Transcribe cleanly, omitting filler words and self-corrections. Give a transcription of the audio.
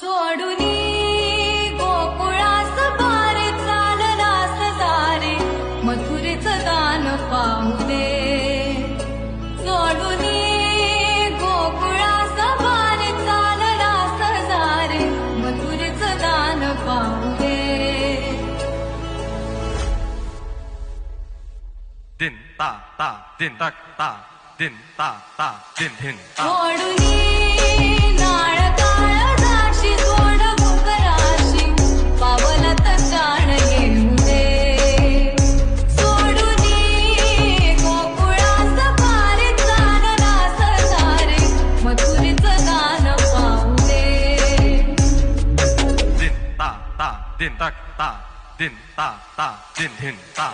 सोडूनी गोकुळास बारे चाललास सारे मथुरेचं दान पाहू दे. सोडूनी गोकुळास बारे चाललास सारे मथुरेचं दान पाहू दे. दिन ता ता दिन तक ता दिन ता ता दिन दिन ता. सोडूनी नाळ काळजाशी सोड मुखराशी पावलात शाण येऊ दे. सोडूनी गोकुळास बारे चाललास सारे मथुरेचं दान पाहू दे. दिन ता ता दिन तक ता दिन ता ता दिन दिन ता.